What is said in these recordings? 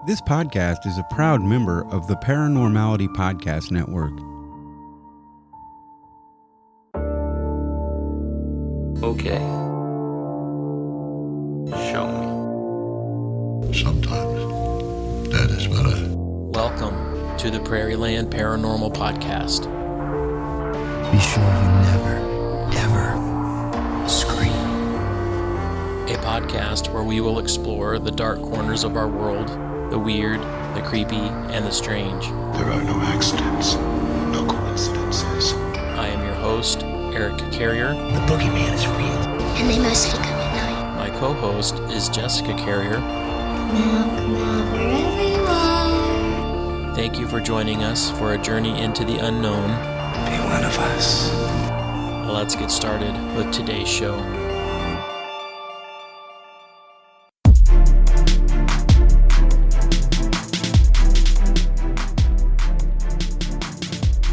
This podcast is a proud member of the Paranormality Podcast Network. Okay. Show me. Sometimes that is better. Welcome to the Prairie Land Paranormal Podcast. Be sure you never, ever scream. A podcast where we will explore the dark corners of our world, the weird, the creepy, and the strange. There are no accidents, no coincidences. I am your host, Eric Carrier. The boogeyman is real. And they mostly come at night. My co-host is Jessica Carrier. Come out wherever you are. Thank you for joining us for a journey into the unknown. Be one of us. Let's get started with today's show.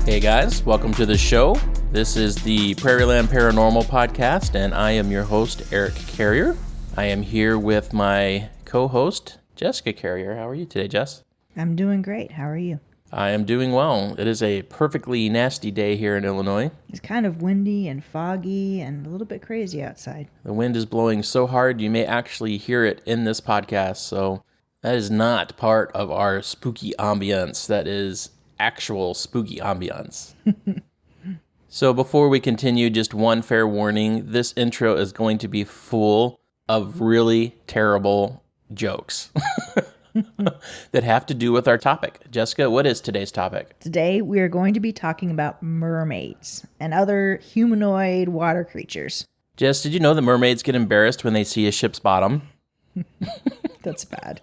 Hey guys, welcome to the show. This is the Prairie Land Paranormal Podcast, and I am your host, Eric Carrier. I am here with my co-host, Jessica Carrier. How are you today, Jess? I'm doing great. How are you? I am doing well. It is a perfectly nasty day here in Illinois. It's kind of windy and foggy and a little bit crazy outside. The wind is blowing so hard you may actually hear it in this podcast, so that is not part of our spooky ambience. That is actual spooky ambiance. So before we continue, just one fair warning. This intro is going to be full of really terrible jokes that have to do with our topic. Jessica, what is today's topic? Today we are going to be talking about mermaids and other humanoid water creatures. Jess, did you know that mermaids get embarrassed when they see a ship's bottom? That's bad.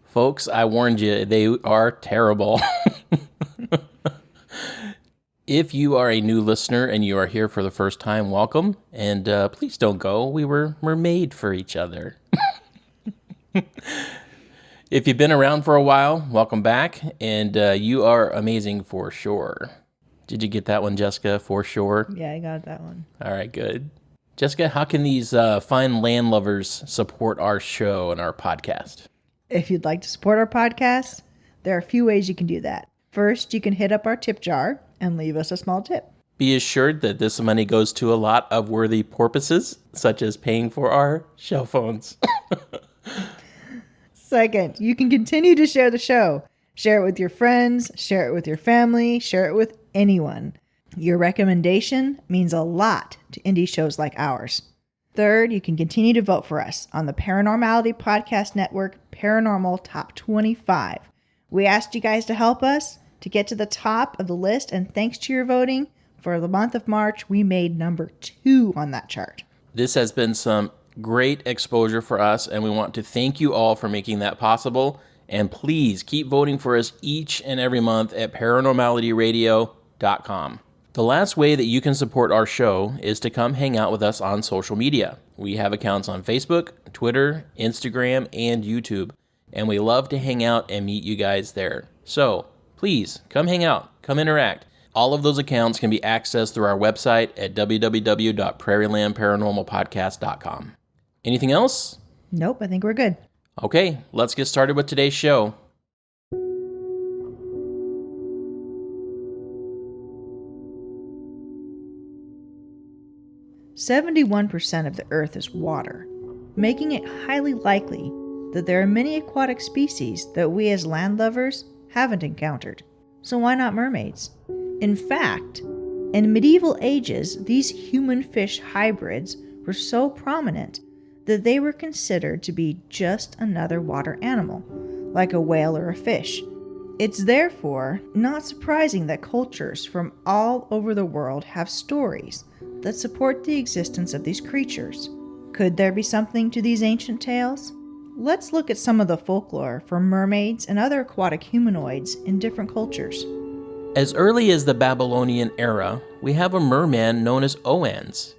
Folks, I warned you, they are terrible. If you are a new listener and you are here for the first time, welcome. And please don't go. We were mermaid for each other. If you've been around for a while, welcome back. And you are amazing for sure. Did you get that one, Jessica, for sure? Yeah, I got that one. All right, good. Jessica, how can these fine land lovers support our show and our podcast? If you'd like to support our podcast, there are a few ways you can do that. First, you can hit up our tip jar and leave us a small tip. Be assured that this money goes to a lot of worthy purposes, such as paying for our shell phones. Second, you can continue to share the show. Share it with your friends, share it with your family, share it with anyone. Your recommendation means a lot to indie shows like ours. Third, you can continue to vote for us on the Paranormality Podcast Network Paranormal Top 25. We asked you guys to help us to get to the top of the list, and thanks to your voting, for the month of March, we made number 2 on that chart. This has been some great exposure for us, and we want to thank you all for making that possible. And please keep voting for us each and every month at paranormalityradio.com. The last way that you can support our show is to come hang out with us on social media. We have accounts on Facebook, Twitter, Instagram, and YouTube, and we love to hang out and meet you guys there. So please come hang out, come interact. All of those accounts can be accessed through our website at www.prairielandparanormalpodcast.com. Anything else? Nope, I think we're good. Okay, let's get started with today's show. "71% of the Earth is water, making it highly likely that there are many aquatic species that we as land lovers haven't encountered. So why not mermaids? In fact, in medieval ages, these human-fish hybrids were so prominent that they were considered to be just another water animal, like a whale or a fish. It's therefore not surprising that cultures from all over the world have stories that support the existence of these creatures. Could there be something to these ancient tales? Let's look at some of the folklore for mermaids and other aquatic humanoids in different cultures. As early as the Babylonian era, we have a merman known as Oannes.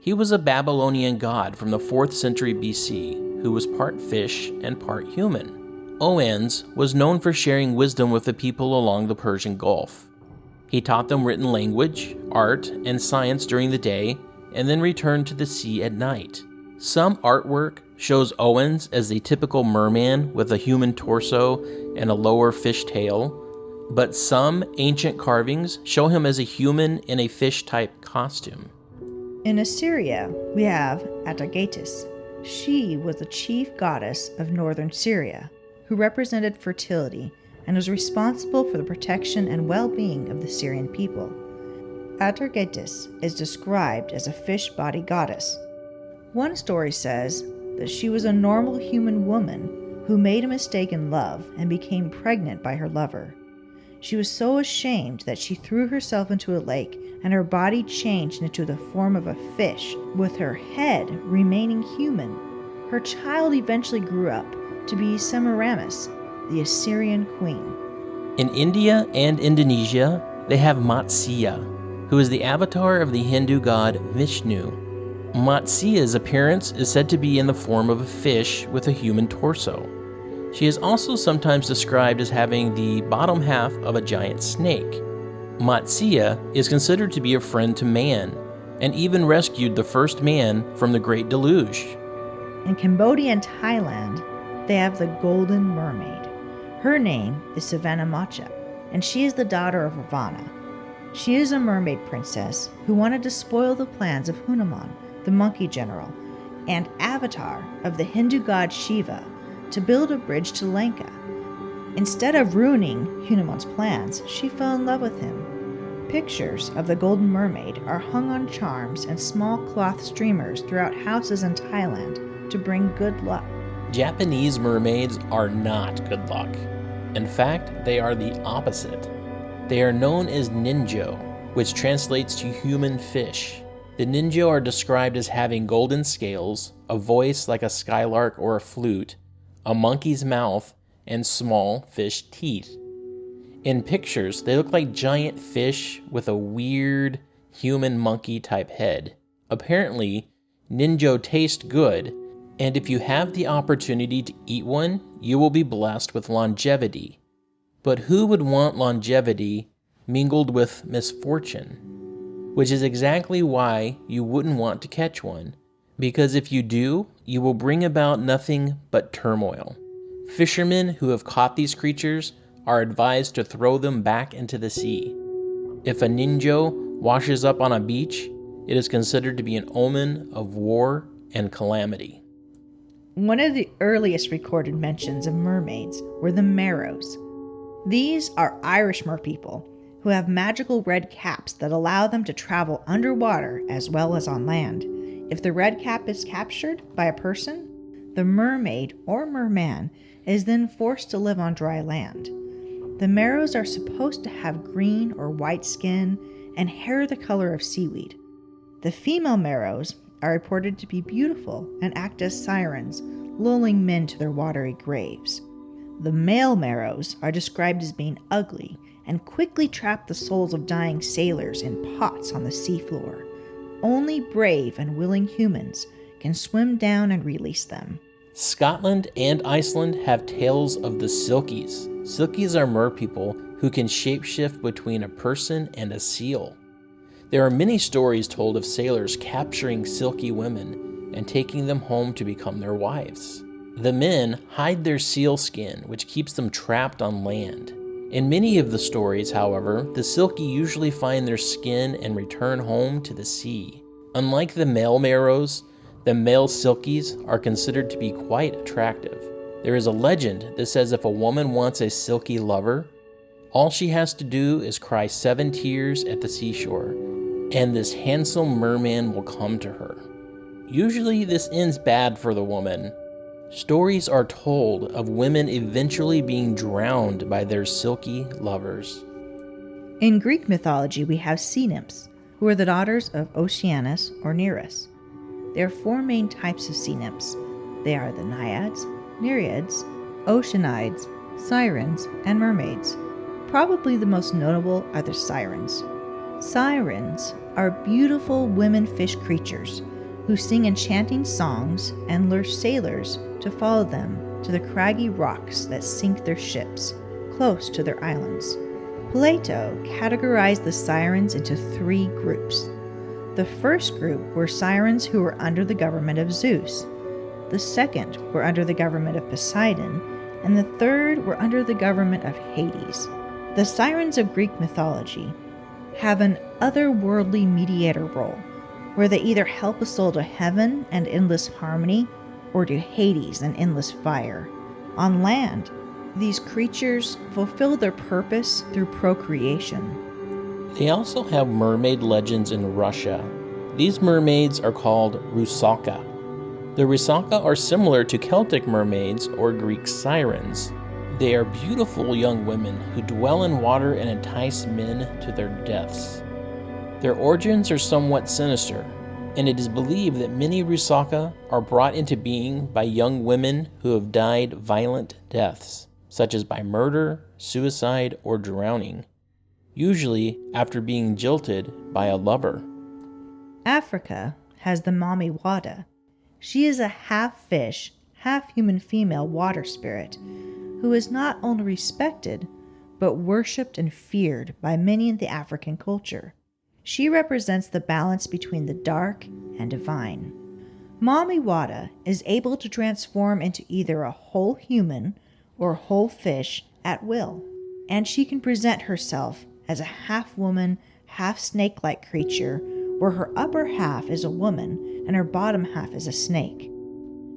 He was a Babylonian god from the 4th century BC who was part fish and part human. Oannes was known for sharing wisdom with the people along the Persian Gulf. He taught them written language, art, and science during the day, and then returned to the sea at night. Some artwork, shows Owens as the typical merman with a human torso and a lower fish tail, but some ancient carvings show him as a human in a fish-type costume. In Assyria, we have Atargatis. She was the chief goddess of northern Syria, who represented fertility and was responsible for the protection and well-being of the Syrian people. Atargatis is described as a fish-body goddess. One story says that she was a normal human woman who made a mistake in love and became pregnant by her lover. She was so ashamed that she threw herself into a lake, and her body changed into the form of a fish, with her head remaining human. Her child eventually grew up to be Semiramis, the Assyrian queen. In India and Indonesia, they have Matsya, who is the avatar of the Hindu god Vishnu. Matsya's appearance is said to be in the form of a fish with a human torso. She is also sometimes described as having the bottom half of a giant snake. Matsya is considered to be a friend to man, and even rescued the first man from the Great Deluge. In Cambodia and Thailand, they have the Golden Mermaid. Her name is Savannah Macha, and she is the daughter of Ravana. She is a mermaid princess who wanted to spoil the plans of Hanuman, the monkey general, and avatar of the Hindu god Shiva, to build a bridge to Lanka. Instead of ruining Hanuman's plans, she fell in love with him. Pictures of the Golden Mermaid are hung on charms and small cloth streamers throughout houses in Thailand to bring good luck. Japanese mermaids are not good luck. In fact, they are the opposite. They are known as ninjo, which translates to human fish. The ninjo are described as having golden scales, a voice like a skylark or a flute, a monkey's mouth, and small fish teeth. In pictures, they look like giant fish with a weird human monkey type head. Apparently, ninjo taste good, and if you have the opportunity to eat one, you will be blessed with longevity. But who would want longevity mingled with misfortune? Which is exactly why you wouldn't want to catch one, because if you do, you will bring about nothing but turmoil. Fishermen who have caught these creatures are advised to throw them back into the sea. If a ninjo washes up on a beach, it is considered to be an omen of war and calamity. One of the earliest recorded mentions of mermaids were the Merrows. These are Irish merpeople who have magical red caps that allow them to travel underwater as well as on land. If the red cap is captured by a person, the mermaid or merman is then forced to live on dry land. The Merrows are supposed to have green or white skin and hair the color of seaweed. The female Merrows are reported to be beautiful and act as sirens, lulling men to their watery graves. The male Merrows are described as being ugly and quickly trap the souls of dying sailors in pots on the seafloor. Only brave and willing humans can swim down and release them. Scotland and Iceland have tales of the Silkies. Silkies are merpeople who can shapeshift between a person and a seal. There are many stories told of sailors capturing silky women and taking them home to become their wives. The men hide their seal skin, which keeps them trapped on land. In many of the stories, however, the Silky usually find their skin and return home to the sea. Unlike the male Merrows, the male Silkies are considered to be quite attractive. There is a legend that says if a woman wants a silky lover, all she has to do is cry 7 tears at the seashore, and this handsome merman will come to her. Usually this ends bad for the woman. Stories are told of women eventually being drowned by their silky lovers. In Greek mythology, we have sea nymphs, who are the daughters of Oceanus or Nereus. There are 4 main types of sea nymphs. They are the naiads, nereids, oceanides, sirens, and mermaids. Probably the most notable are the sirens. Sirens are beautiful women fish creatures who sing enchanting songs and lure sailors to follow them to the craggy rocks that sink their ships close to their islands. Plato categorized the sirens into 3 groups. The first group were sirens who were under the government of Zeus. the second were under the government of Poseidon, and the third were under the government of Hades. The sirens of Greek mythology have an otherworldly mediator role, where they either help a soul to heaven and endless harmony, or to Hades and endless fire. On land, these creatures fulfill their purpose through procreation. They also have mermaid legends in Russia. These mermaids are called Rusalka. The Rusalka are similar to Celtic mermaids or Greek sirens. They are beautiful young women who dwell in water and entice men to their deaths. Their origins are somewhat sinister, and it is believed that many Rusalka are brought into being by young women who have died violent deaths, such as by murder, suicide, or drowning, usually after being jilted by a lover. Africa has the Mami Wada. She is a half-fish, half-human female water spirit who is not only respected, but worshipped and feared by many in the African culture. She represents the balance between the dark and divine. Mami Wada is able to transform into either a whole human or whole fish at will, and she can present herself as a half-woman, half-snake-like creature where her upper half is a woman and her bottom half is a snake.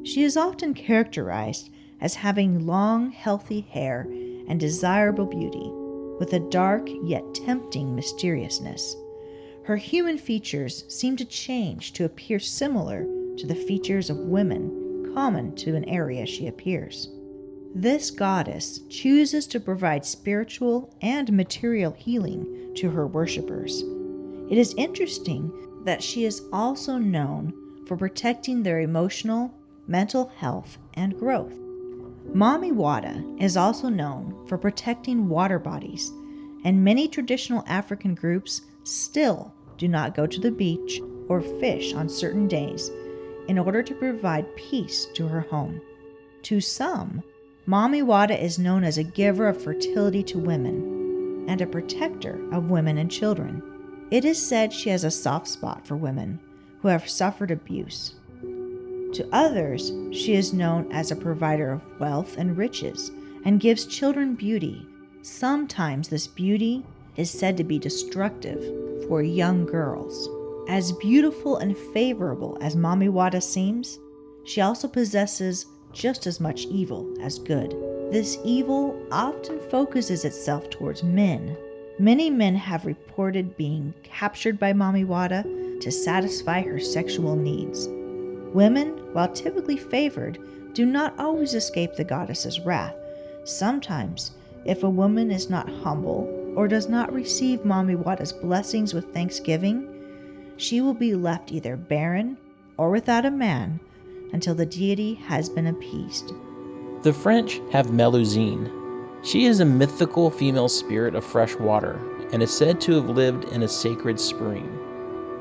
She is often characterized as having long, healthy hair and desirable beauty, with a dark yet tempting mysteriousness. Her human features seem to change to appear similar to the features of women common to an area she appears. This goddess chooses to provide spiritual and material healing to her worshippers. It is interesting that she is also known for protecting their emotional, mental health, and growth. Mami Wada is also known for protecting water bodies, and many traditional African groups still do not go to the beach or fish on certain days in order to provide peace to her home. To some, Mami Wada is known as a giver of fertility to women and a protector of women and children. It is said she has a soft spot for women who have suffered abuse. To others, she is known as a provider of wealth and riches and gives children beauty. Sometimes this beauty is said to be destructive for young girls. As beautiful and favorable as Mami Wada seems, she also possesses just as much evil as good. This evil often focuses itself towards men. Many men have reported being captured by Mami Wada to satisfy her sexual needs. Women, while typically favored, do not always escape the goddess's wrath. Sometimes, if a woman is not humble or does not receive Mami Wada's blessings with thanksgiving, she will be left either barren or without a man until the deity has been appeased. The French have Melusine. She is a mythical female spirit of fresh water and is said to have lived in a sacred spring.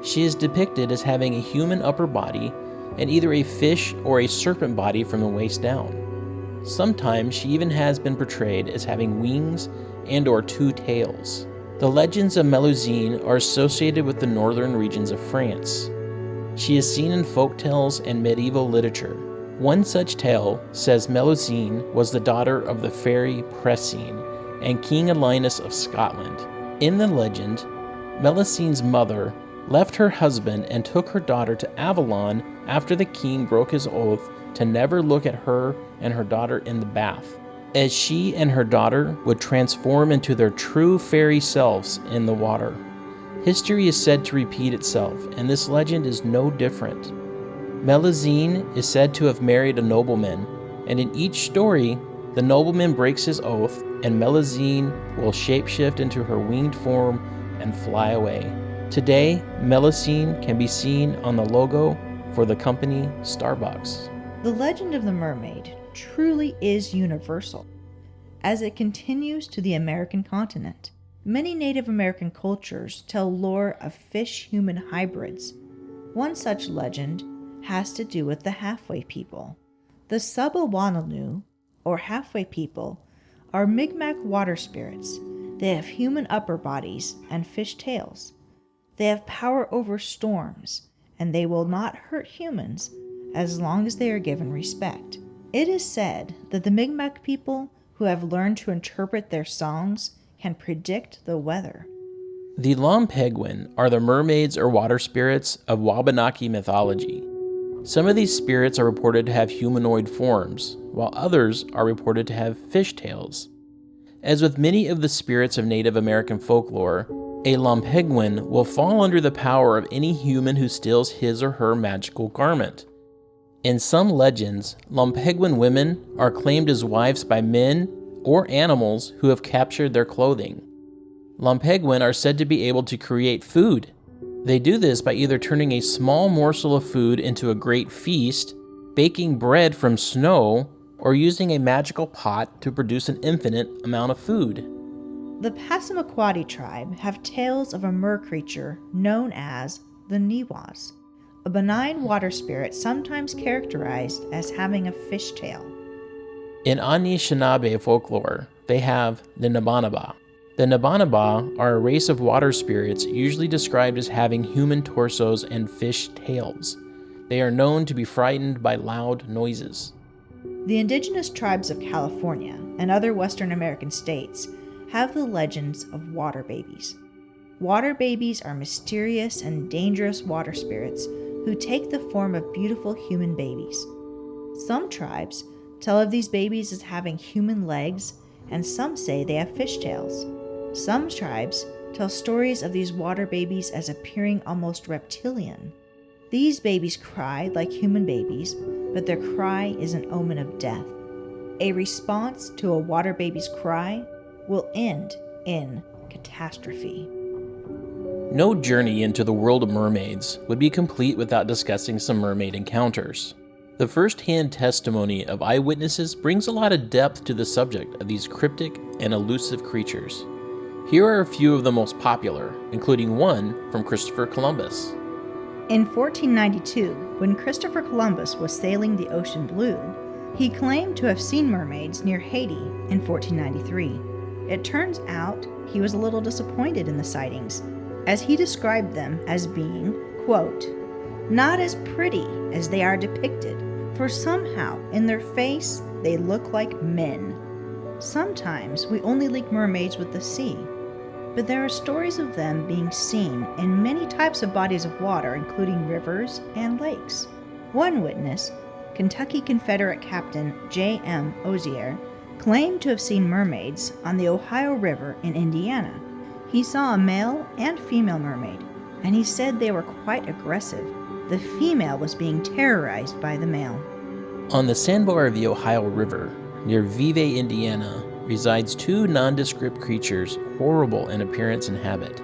She is depicted as having a human upper body and either a fish or a serpent body from the waist down. Sometimes she even has been portrayed as having wings and or two tails. The legends of Melusine are associated with the northern regions of France. She is seen in folktales and medieval literature. One such tale says Melusine was the daughter of the fairy Pressine and King Linus of Scotland. In the legend, Melusine's mother left her husband and took her daughter to Avalon after the king broke his oath to never look at her and her daughter in the bath, as she and her daughter would transform into their true fairy selves in the water. History is said to repeat itself, and this legend is no different. Melusine is said to have married a nobleman, and in each story, the nobleman breaks his oath, and Melusine will shapeshift into her winged form and fly away. Today, Melusine can be seen on the logo for the company Starbucks. The legend of the mermaid truly is universal, as it continues to the American continent. Many Native American cultures tell lore of fish-human hybrids. One such legend has to do with the halfway people. The Subawanalu, or halfway people, are Mi'kmaq water spirits. They have human upper bodies and fish tails. They have power over storms, and they will not hurt humans as long as they are given respect. It is said that the Mi'kmaq people who have learned to interpret their songs can predict the weather. The Lompegwin are the mermaids or water spirits of Wabanaki mythology. Some of these spirits are reported to have humanoid forms, while others are reported to have fish tails. As with many of the spirits of Native American folklore, a Lompegwin will fall under the power of any human who steals his or her magical garment. In some legends, Lompegwin women are claimed as wives by men or animals who have captured their clothing. Lompegwin are said to be able to create food. They do this by either turning a small morsel of food into a great feast, baking bread from snow, or using a magical pot to produce an infinite amount of food. The Passamaquoddy tribe have tales of a mer creature known as the Niwas, a benign water spirit sometimes characterized as having a fish tail. In Anishinaabe folklore, they have the Nabanaba. The Nabanaba are a race of water spirits usually described as having human torsos and fish tails. They are known to be frightened by loud noises. The indigenous tribes of California and other Western American states have the legends of water babies. Water babies are mysterious and dangerous water spirits who take the form of beautiful human babies. Some tribes tell of these babies as having human legs, and some say they have fish tails. Some tribes tell stories of these water babies as appearing almost reptilian. These babies cry like human babies, but their cry is an omen of death. A response to a water baby's cry will end in catastrophe. No journey into the world of mermaids would be complete without discussing some mermaid encounters. The first-hand testimony of eyewitnesses brings a lot of depth to the subject of these cryptic and elusive creatures. Here are a few of the most popular, including one from Christopher Columbus. In 1492, when Christopher Columbus was sailing the ocean blue, he claimed to have seen mermaids near Haiti in 1493. It turns out he was a little disappointed in the sightings, as he described them as being, quote, not as pretty as they are depicted, for somehow in their face they look like men. Sometimes we only link mermaids with the sea, but there are stories of them being seen in many types of bodies of water, including rivers and lakes. One witness, Kentucky Confederate Captain J.M. Ozier, claimed to have seen mermaids on the Ohio River in Indiana. He saw a male and female mermaid, and he said they were quite aggressive. The female was being terrorized by the male. On the sandbar of the Ohio River, near Vevey, Indiana, resides two nondescript creatures horrible in appearance and habit.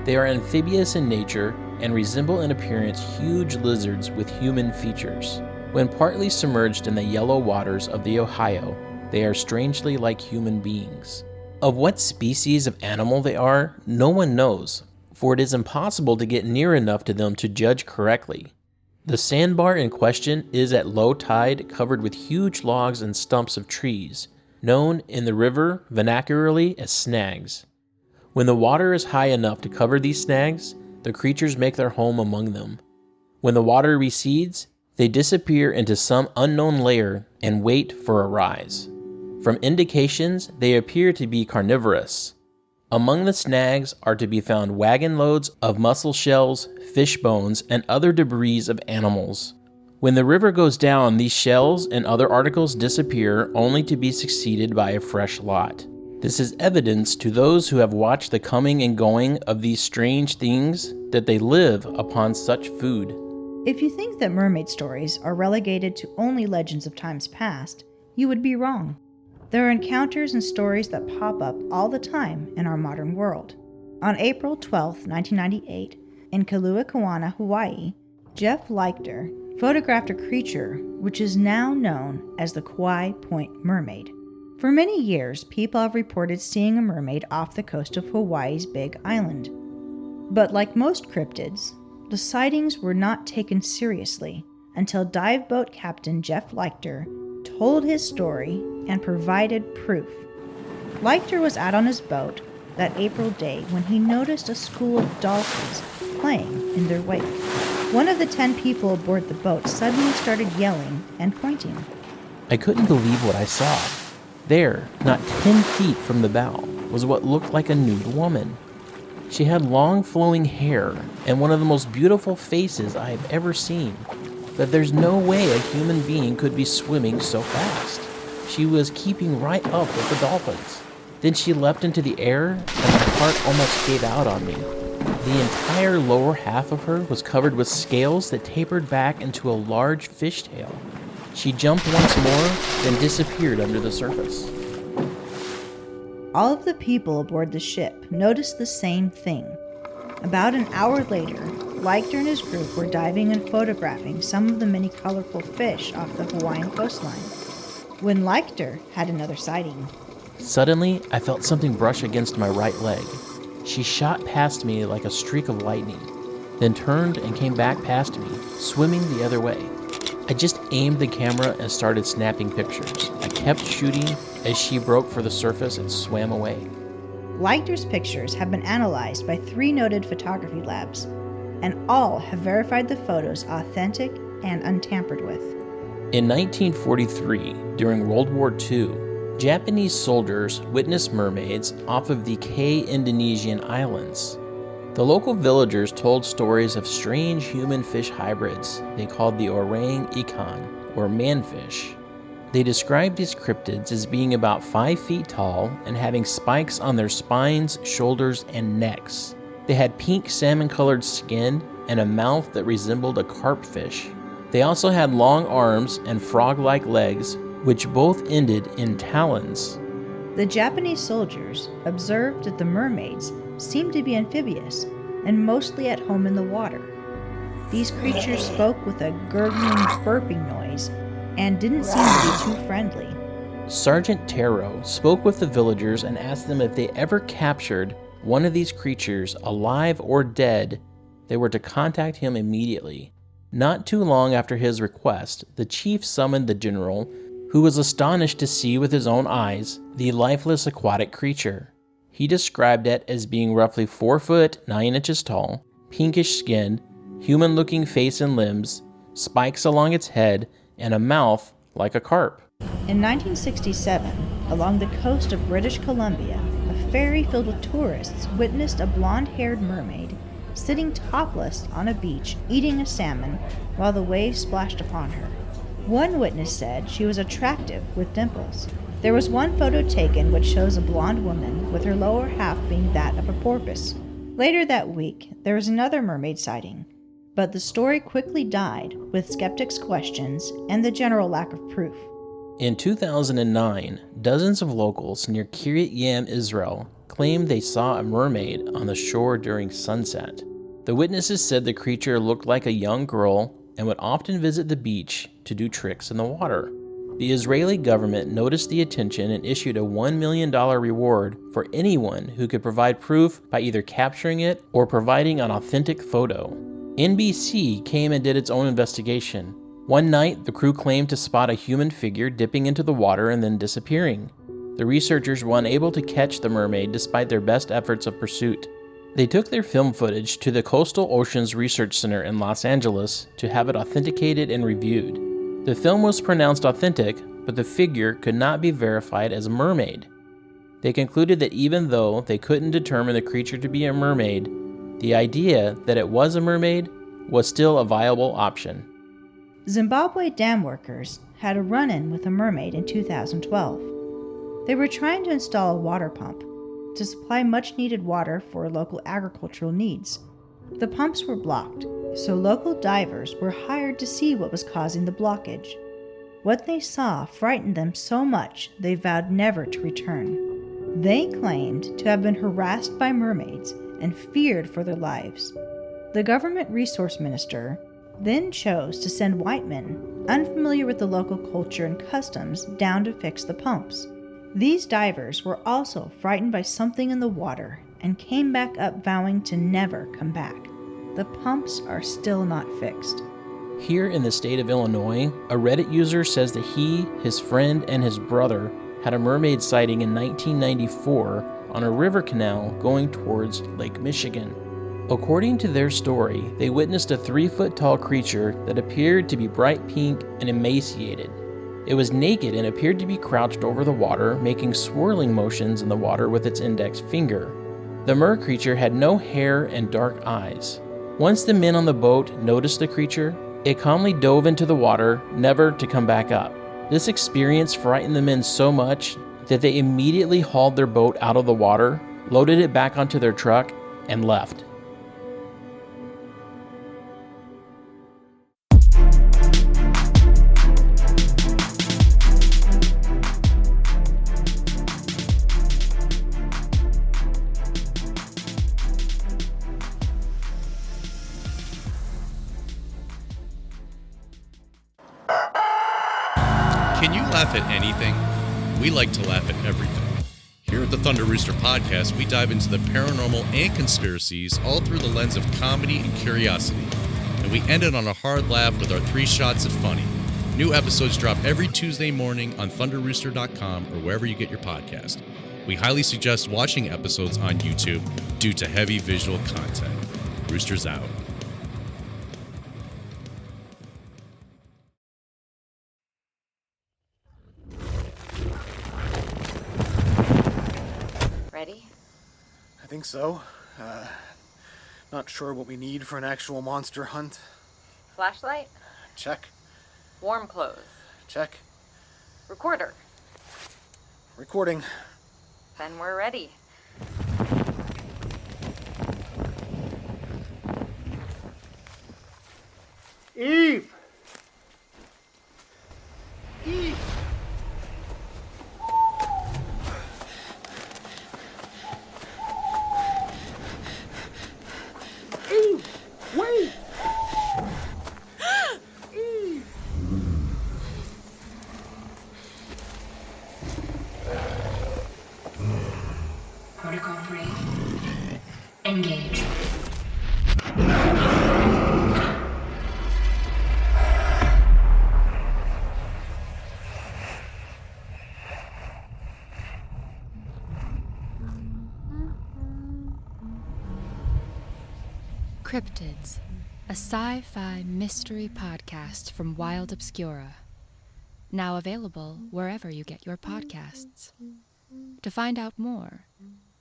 They are amphibious in nature and resemble in appearance huge lizards with human features. When partly submerged in the yellow waters of the Ohio, they are strangely like human beings. Of what species of animal they are, no one knows, for it is impossible to get near enough to them to judge correctly. The sandbar in question is at low tide covered with huge logs and stumps of trees, known in the river vernacularly as snags. When the water is high enough to cover these snags, the creatures make their home among them. When the water recedes, they disappear into some unknown layer and wait for a rise. From indications, they appear to be carnivorous. Among the snags are to be found wagon loads of mussel shells, fish bones, and other debris of animals. When the river goes down, these shells and other articles disappear, only to be succeeded by a fresh lot. This is evidence to those who have watched the coming and going of these strange things that they live upon such food. If you think that mermaid stories are relegated to only legends of times past, you would be wrong. There are encounters and stories that pop up all the time in our modern world. On April 12, 1998, in Kailua Kawana, Hawaii, Jeff Leichter photographed a creature which is now known as the Kauai Point Mermaid. For many years, people have reported seeing a mermaid off the coast of Hawaii's Big Island. But like most cryptids, the sightings were not taken seriously until dive boat captain Jeff Leichter told his story and provided proof. Leichter was out on his boat that April day when he noticed a school of dolphins playing in their wake. One of the 10 people aboard the boat suddenly started yelling and pointing. I couldn't believe what I saw. There, not 10 feet from the bow, was what looked like a nude woman. She had long flowing hair and one of the most beautiful faces I have ever seen. But there's no way a human being could be swimming so fast. She was keeping right up with the dolphins. Then she leapt into the air and my heart almost gave out on me. The entire lower half of her was covered with scales that tapered back into a large fishtail. She jumped once more, then disappeared under the surface. All of the people aboard the ship noticed the same thing. About an hour later, Leichter and his group were diving and photographing some of the many colorful fish off the Hawaiian coastline, when Leichter had another sighting. Suddenly, I felt something brush against my right leg. She shot past me like a streak of lightning, then turned and came back past me, swimming the other way. I just aimed the camera and started snapping pictures. I kept shooting as she broke for the surface and swam away. Leichter's pictures have been analyzed by 3 noted photography labs, and all have verified the photos authentic and untampered with. In 1943, during World War II, Japanese soldiers witnessed mermaids off of the K Indonesian islands. The local villagers told stories of strange human-fish hybrids they called the orang ikan, or manfish. They described these cryptids as being about 5 feet tall and having spikes on their spines, shoulders, and necks. They had pink salmon-colored skin and a mouth that resembled a carpfish. They also had long arms and frog-like legs, which both ended in talons. The Japanese soldiers observed that the mermaids seemed to be amphibious and mostly at home in the water. These creatures spoke with a gurgling, burping noise and didn't seem to be too friendly. Sergeant Taro spoke with the villagers and asked them if they ever captured one of these creatures, alive or dead, they were to contact him immediately. Not too long after his request, the chief summoned the general, who was astonished to see with his own eyes the lifeless aquatic creature. He described it as being roughly 4 foot 9 inches tall, pinkish skin, human-looking face and limbs, spikes along its head, and a mouth like a carp. In 1967, along the coast of British Columbia, a ferry filled with tourists witnessed a blonde-haired mermaid sitting topless on a beach eating a salmon while the waves splashed upon her. One witness said she was attractive with dimples. There was one photo taken which shows a blonde woman with her lower half being that of a porpoise. Later that week, there was another mermaid sighting, but the story quickly died with skeptics' questions and the general lack of proof. In 2009, dozens of locals near Kiryat Yam, Israel, claimed they saw a mermaid on the shore during sunset. The witnesses said the creature looked like a young girl and would often visit the beach to do tricks in the water. The Israeli government noticed the attention and issued a $1 million reward for anyone who could provide proof by either capturing it or providing an authentic photo. NBC came and did its own investigation. One night, the crew claimed to spot a human figure dipping into the water and then disappearing. The researchers were unable to catch the mermaid despite their best efforts of pursuit. They took their film footage to the Coastal Oceans Research Center in Los Angeles to have it authenticated and reviewed. The film was pronounced authentic, but the figure could not be verified as a mermaid. They concluded that even though they couldn't determine the creature to be a mermaid, the idea that it was a mermaid was still a viable option. Zimbabwe dam workers had a run-in with a mermaid in 2012. They were trying to install a water pump to supply much-needed water for local agricultural needs. The pumps were blocked, so local divers were hired to see what was causing the blockage. What they saw frightened them so much they vowed never to return. They claimed to have been harassed by mermaids and feared for their lives. The government resource minister then chose to send white men, unfamiliar with the local culture and customs, down to fix the pumps. These divers were also frightened by something in the water and came back up vowing to never come back. The pumps are still not fixed. Here in the state of Illinois, a Reddit user says that he, his friend, and his brother had a mermaid sighting in 1994 on a river canal going towards Lake Michigan. According to their story, they witnessed a 3-foot-tall creature that appeared to be bright pink and emaciated. It was naked and appeared to be crouched over the water, making swirling motions in the water with its index finger. The mer creature had no hair and dark eyes. Once the men on the boat noticed the creature, it calmly dove into the water, never to come back up. This experience frightened the men so much that they immediately hauled their boat out of the water, loaded it back onto their truck, and left. Can you laugh at anything? We like to laugh at everything. Here at the Thunder Rooster Podcast, we dive into the paranormal and conspiracies all through the lens of comedy and curiosity. And we end it on a hard laugh with our 3 shots of funny. New episodes drop every Tuesday morning on thunderrooster.com or wherever you get your podcast. We highly suggest watching episodes on YouTube due to heavy visual content. Roosters out. Ready? I think so. Not sure what we need for an actual monster hunt. Flashlight? Check. Warm clothes? Check. Recorder? Recording. Then we're ready. Eve! Eve! Eve! Wait! Eve! Protocol 3. Engage. Cryptids, a sci-fi mystery podcast from Wild Obscura. Now available wherever you get your podcasts. To find out more,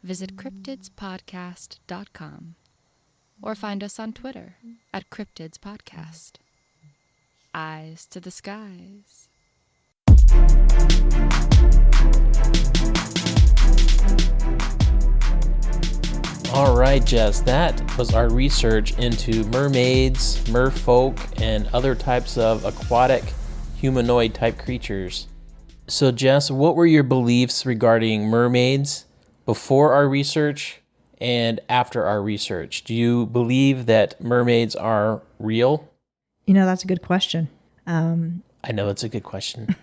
visit cryptidspodcast.com or find us on Twitter at cryptidspodcast. Eyes to the skies. All right, Jess, that was our research into mermaids, merfolk, and other types of aquatic humanoid type creatures. So, Jess, what were your beliefs regarding mermaids before our research and after our research? Do you believe that mermaids are real? You know, that's a good question. I know it's a good question.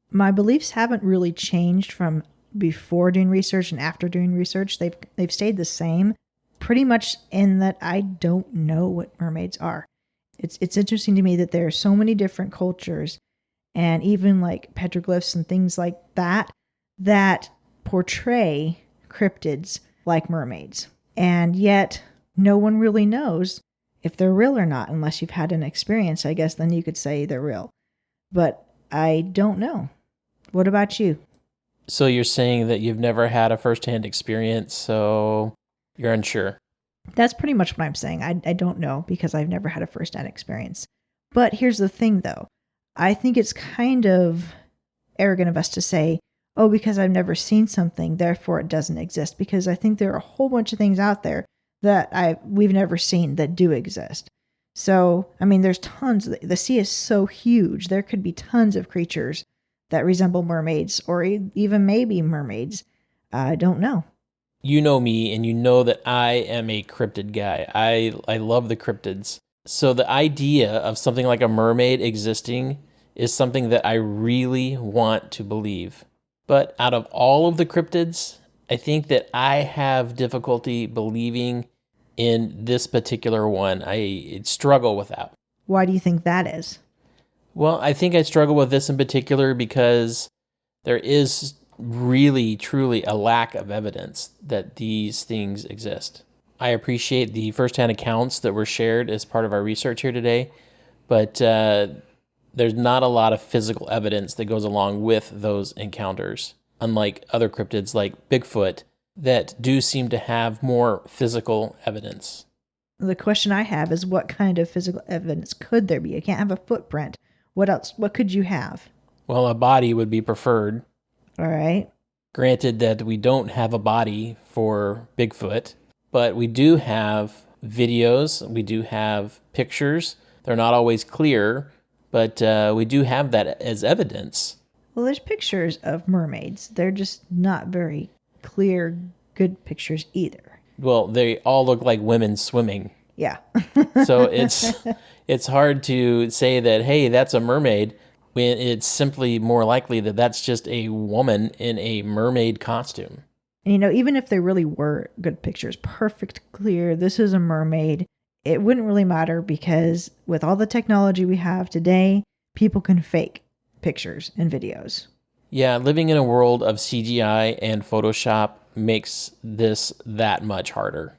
My beliefs haven't really changed from before doing research and after doing research. They've stayed the same, pretty much in that I don't know what mermaids are. It's interesting to me that there are so many different cultures and even like petroglyphs and things like that that portray cryptids like mermaids. And yet no one really knows if they're real or not, unless you've had an experience. I guess then you could say they're real. But I don't know. What about you? So you're saying that you've never had a firsthand experience, so you're unsure. That's pretty much what I'm saying. I don't know because I've never had a firsthand experience. But here's the thing, though. I think it's kind of arrogant of us to say, oh, because I've never seen something, therefore it doesn't exist. Because I think there are a whole bunch of things out there that we've never seen that do exist. So, I mean, there's tons. The sea is so huge. There could be tons of creatures that resemble mermaids or even maybe mermaids. I don't know. You know me, and you know that I am a cryptid guy. I love the cryptids. So the idea of something like a mermaid existing is something that I really want to believe. But out of all of the cryptids, I think that I have difficulty believing in this particular one. I struggle with that. Why do you think that is? Well, I think I struggle with this in particular because there is really, truly a lack of evidence that these things exist. I appreciate the firsthand accounts that were shared as part of our research here today, but there's not a lot of physical evidence that goes along with those encounters, unlike other cryptids like Bigfoot that do seem to have more physical evidence. The question I have is, what kind of physical evidence could there be? I can't have a footprint. What else? What could you have? Well, a body would be preferred. All right. Granted that we don't have a body for Bigfoot, but we do have videos, we do have pictures. They're not always clear, but we do have that as evidence. Well, there's pictures of mermaids. They're just not very clear, good pictures either. Well, they all look like women swimming. Yeah. So it's hard to say that, hey, that's a mermaid, when it's simply more likely that that's just a woman in a mermaid costume. And even if they really were good pictures, perfect, clear, this is a mermaid, it wouldn't really matter, because with all the technology we have today, people can fake pictures and videos. Yeah, living in a world of CGI and Photoshop makes this that much harder.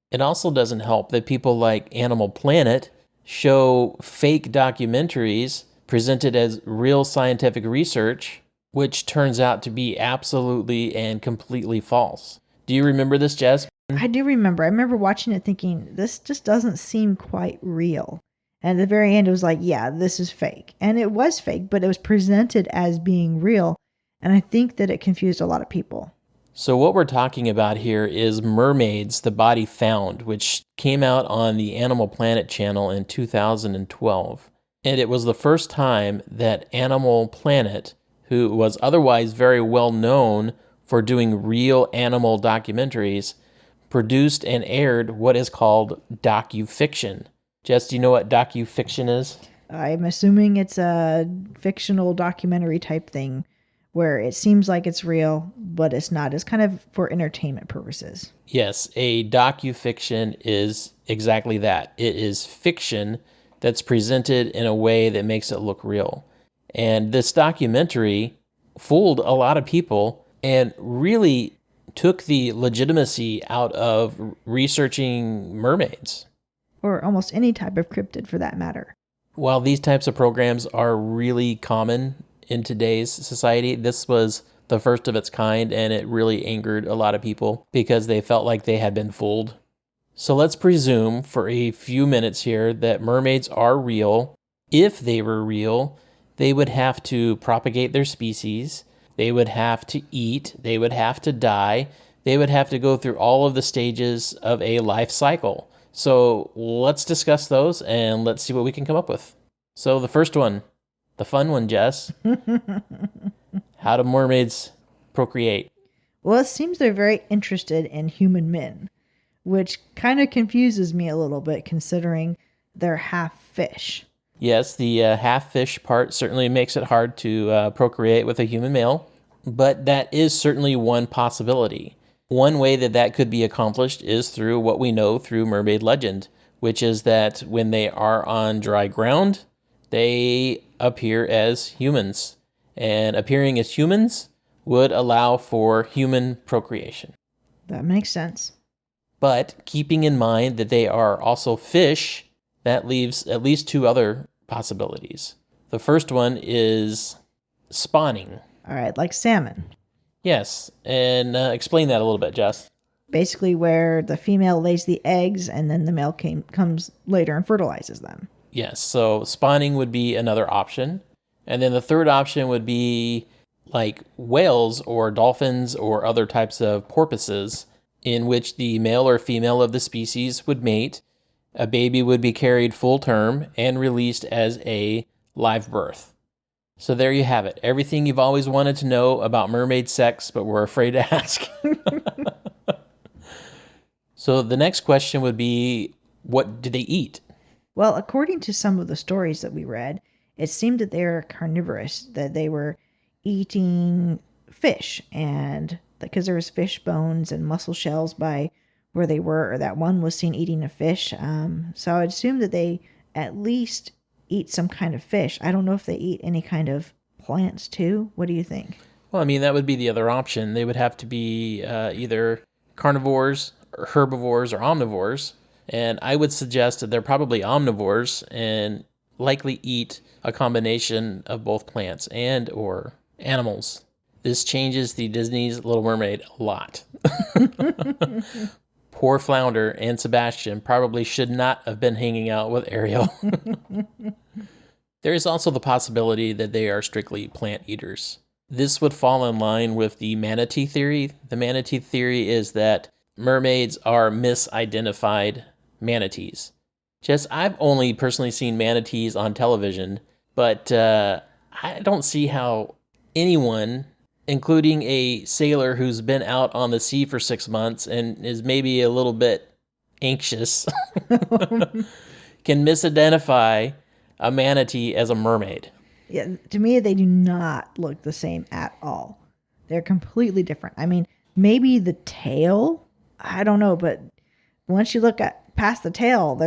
It also doesn't help that people like Animal Planet show fake documentaries presented as real scientific research, which turns out to be absolutely and completely false. Do you remember this, Jess? I do remember. I remember watching it thinking, this just doesn't seem quite real. And at the very end, it was like, yeah, this is fake. And it was fake, but it was presented as being real. And I think that it confused a lot of people. So what we're talking about here is Mermaids, the Body Found, which came out on the Animal Planet channel in 2012. And it was the first time that Animal Planet, who was otherwise very well known for doing real animal documentaries, produced and aired what is called docufiction. Jess, do you know what docufiction is? I'm assuming it's a fictional documentary type thing where it seems like it's real, but it's not. It's kind of for entertainment purposes. Yes, a docufiction is exactly that. It is fiction that's presented in a way that makes it look real. And this documentary fooled a lot of people and really took the legitimacy out of researching mermaids. Or almost any type of cryptid for that matter. While these types of programs are really common in today's society, this was the first of its kind, and it really angered a lot of people because they felt like they had been fooled. So let's presume for a few minutes here that mermaids are real. If they were real, they would have to propagate their species, they would have to eat, they would have to die, they would have to go through all of the stages of a life cycle. So let's discuss those and let's see what we can come up with. So the first one, the fun one, Jess. How do mermaids procreate? Well, it seems they're very interested in human men, which kind of confuses me a little bit considering they're half fish. Yes, the half fish part certainly makes it hard to procreate with a human male, but that is certainly one possibility. One way that that could be accomplished is through what we know through mermaid legend, which is that when they are on dry ground, they appear as humans. And appearing as humans would allow for human procreation. That makes sense. But keeping in mind that they are also fish, that leaves at least two other possibilities. The first one is spawning. All right, like salmon. Yes, and explain that a little bit, Jess. Basically where the female lays the eggs and then the male comes later and fertilizes them. Yes, so spawning would be another option. And then the third option would be like whales or dolphins or other types of porpoises, in which the male or female of the species would mate, a baby would be carried full term and released as a live birth. So there you have it. Everything you've always wanted to know about mermaid sex, but were afraid to ask. So the next question would be, what do they eat? Well, according to some of the stories that we read, it seemed that they were carnivorous, that they were eating fish, and because there was fish bones and mussel shells by where they were, or that one was seen eating a fish. So I'd assume that they at least eat some kind of fish. I don't know if they eat any kind of plants too. What do you think? Well, I mean, that would be the other option. They would have to be either carnivores, or herbivores, or omnivores. And I would suggest that they're probably omnivores and likely eat a combination of both plants and or animals. This changes the Disney's Little Mermaid a lot. Poor Flounder and Sebastian probably should not have been hanging out with Ariel. There is also the possibility that they are strictly plant eaters. This would fall in line with the manatee theory. The manatee theory is that mermaids are misidentified manatees. Jess, I've only personally seen manatees on television, but I don't see how anyone, including a sailor who's been out on the sea for 6 months and is maybe a little bit anxious, can misidentify a manatee as a mermaid. Yeah, to me, they do not look the same at all. They're completely different. I mean, maybe the tail, I don't know, but once you look at past the tail,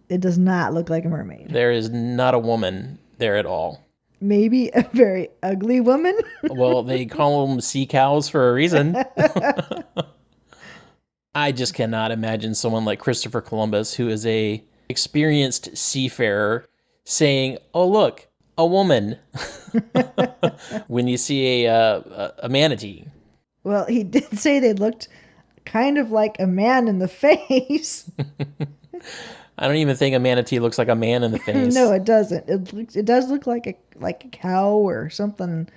it does not look like a mermaid. There is not a woman there at all. Maybe a very ugly woman. Well, they call them sea cows for a reason. I just cannot imagine someone like Christopher Columbus, who is a experienced seafarer, saying, "Oh, look, a woman," when you see a manatee. Well, he did say they looked kind of like a man in the face. I don't even think a manatee looks like a man in the face. No, it doesn't. It does look like a cow or something.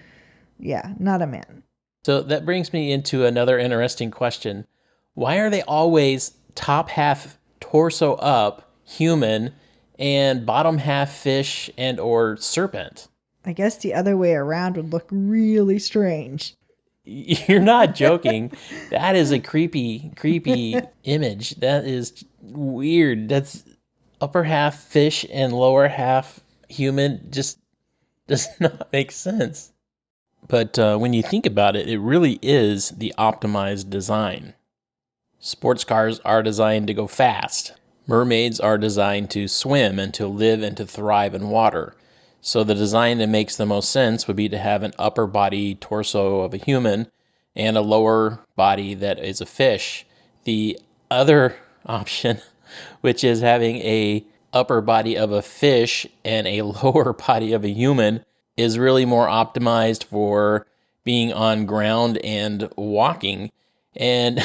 Yeah, not a man. So that brings me into another interesting question. Why are they always top half torso up human and bottom half fish and or serpent? I guess the other way around would look really strange. You're not joking. That is a creepy image. That is weird. That's upper half fish and lower half human. Just does not make sense. But when you think about it, it really is the optimized design. Sports cars are designed to go fast. Mermaids are designed to swim and to live and to thrive in water. So the design that makes the most sense would be to have an upper body torso of a human and a lower body that is a fish. The other option, which is having a upper body of a fish and a lower body of a human, is really more optimized for being on ground and walking. And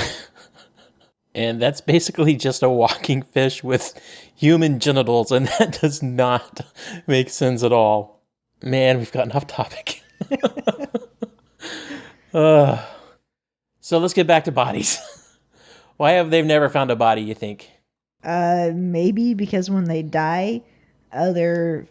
and that's basically just a walking fish with human genitals, and that does not make sense at all. Man, we've gotten off topic. So let's get back to bodies. Why have they never found a body, you think? Maybe because when they die, other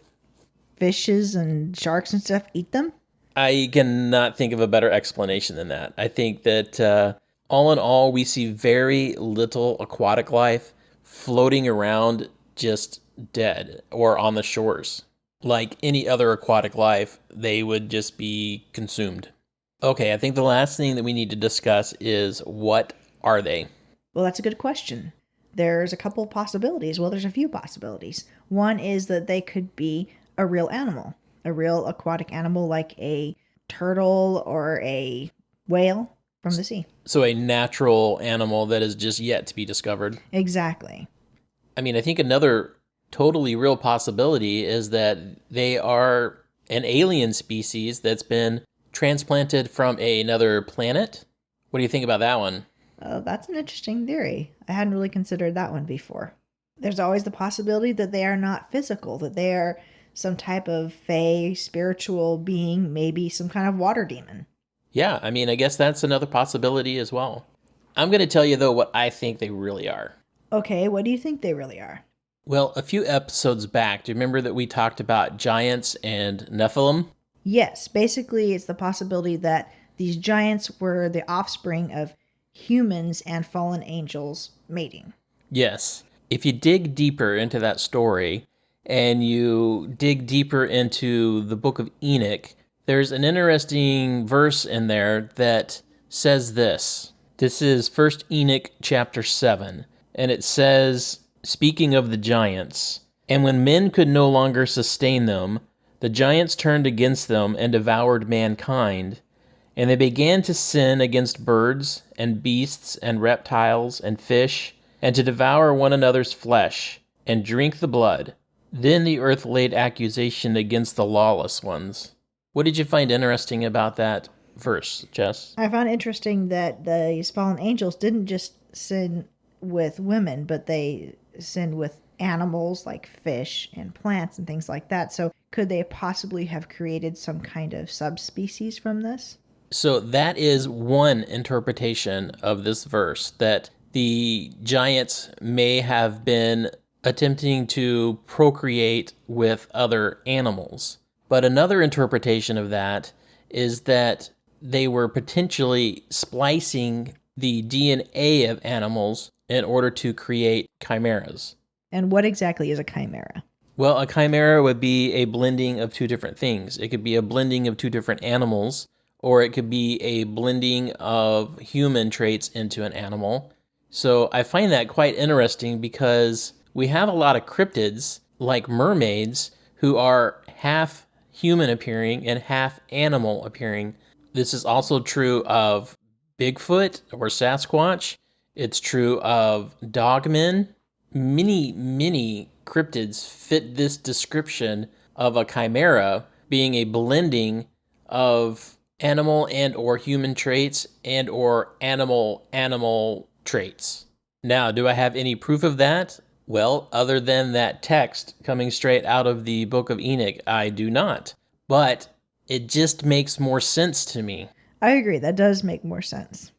fishes and sharks and stuff eat them? I cannot think of a better explanation than that. I think that all in all, we see very little aquatic life floating around just dead or on the shores. Like any other aquatic life, they would just be consumed. Okay, I think the last thing that we need to discuss is, what are they? Well, that's a good question. There's a couple of possibilities. Well, there's a few possibilities. One is that they could be a real animal, a real aquatic animal like a turtle or a whale from the sea. So a natural animal that is just yet to be discovered. Exactly. I mean, I think another totally real possibility is that they are an alien species that's been transplanted from another planet. What do you think about that one? That's an interesting theory. I hadn't really considered that one before. There's always the possibility that they are not physical, that they are some type of fey, spiritual being, maybe some kind of water demon. Yeah, I mean, I guess that's another possibility as well. I'm going to tell you, though, what I think they really are. Okay, what do you think they really are? Well, a few episodes back, do you remember that we talked about giants and Nephilim? Yes, basically it's the possibility that these giants were the offspring of humans and fallen angels mating. Yes. If you dig deeper into that story and you dig deeper into the book of Enoch, there's an interesting verse in there that says this. This is 1 Enoch chapter 7, and it says, speaking of the giants, "And when men could no longer sustain them, the giants turned against them and devoured mankind, And they began to sin against birds and beasts and reptiles and fish, and to devour one another's flesh, and drink the blood. Then the earth laid accusation against the lawless ones. What did you find interesting about that verse, Jess? I found interesting that these fallen angels didn't just sin with women, but they sinned with animals like fish and plants and things like that. So could they possibly have created some kind of subspecies from this? So that is one interpretation of this verse, that the giants may have been attempting to procreate with other animals. But another interpretation of that is that they were potentially splicing the DNA of animals in order to create chimeras. And what exactly is a chimera? Well, a chimera would be a blending of two different things. It could be a blending of two different animals, or it could be a blending of human traits into an animal. So I find that quite interesting because we have a lot of cryptids, like mermaids, who are half human appearing and half animal appearing. This is also true of Bigfoot or Sasquatch. It's true of dogmen. Many cryptids fit this description of a chimera being a blending of animal and or human traits and or animal traits. Now, do I have any proof of that? Well, other than that text coming straight out of the Book of Enoch, I do not. But it just makes more sense to me. I agree. That does make more sense.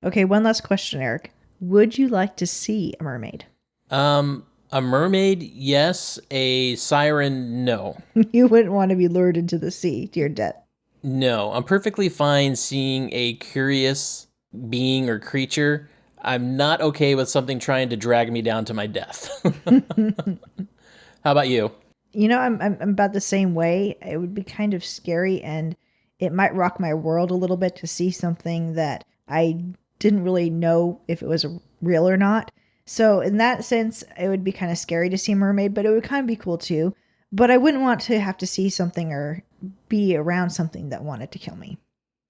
Okay, one last question, Eric. Would you like to see a mermaid? A mermaid, yes. A siren, no. You wouldn't want to be lured into the sea to your death. No, I'm perfectly fine seeing a curious being or creature. I'm not okay with something trying to drag me down to my death. How about you? You know, I'm about the same way. It would be kind of scary, and it might rock my world a little bit to see something that I didn't really know if it was real or not. So in that sense, it would be kind of scary to see a mermaid, but it would kind of be cool too. But I wouldn't want to have to see something or be around something that wanted to kill me.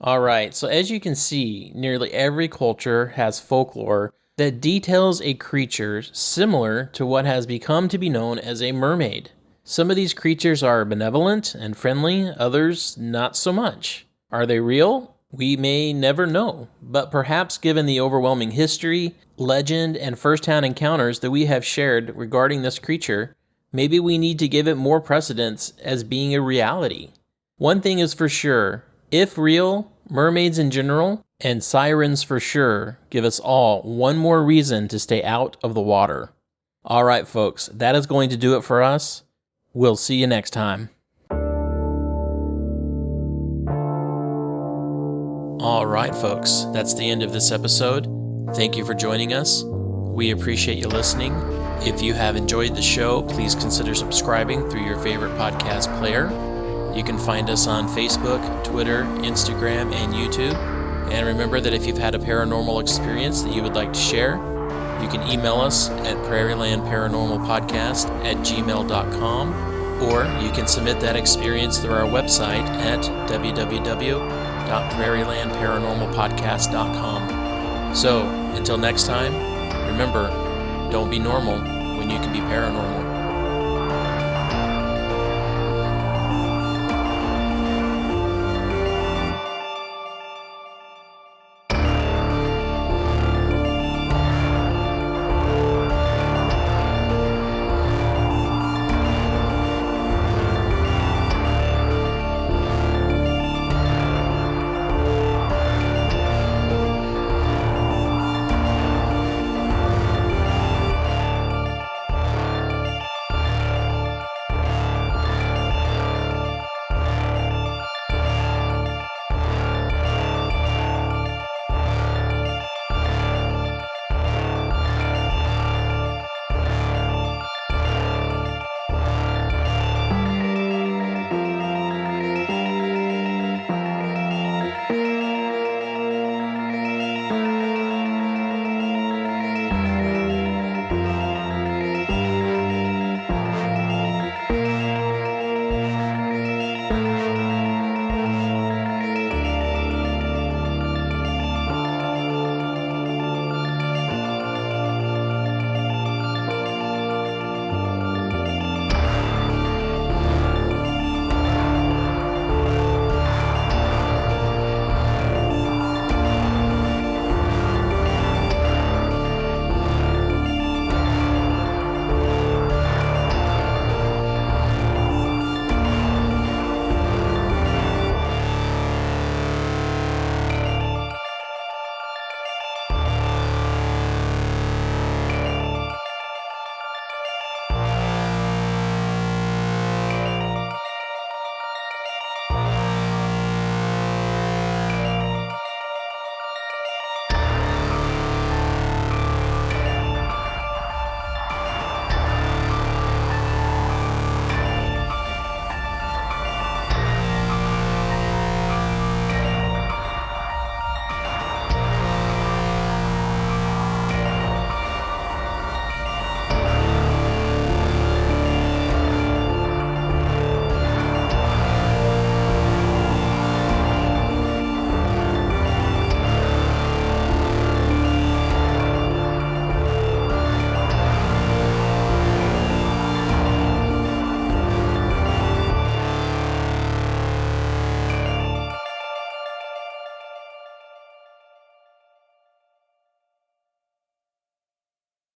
All right, so as you can see, nearly every culture has folklore that details a creature similar to what has become to be known as a mermaid. Some of these creatures are benevolent and friendly, others not so much. Are they real? We may never know, but perhaps given the overwhelming history, legend, and first-hand encounters that we have shared regarding this creature, maybe we need to give it more precedence as being a reality. One thing is for sure, if real, mermaids in general, and sirens for sure, give us all one more reason to stay out of the water. All right, folks, that is going to do it for us. We'll see you next time. All right, folks, that's the end of this episode. Thank you for joining us. We appreciate you listening. If you have enjoyed the show, please consider subscribing through your favorite podcast player. You can find us on Facebook, Twitter, Instagram, and YouTube. And remember that if you've had a paranormal experience that you would like to share, you can email us at prairielandparanormalpodcast@gmail.com, or you can submit that experience through our website at www.prairielandparanormalpodcast.com. So, until next time, remember, don't be normal when you can be paranormal.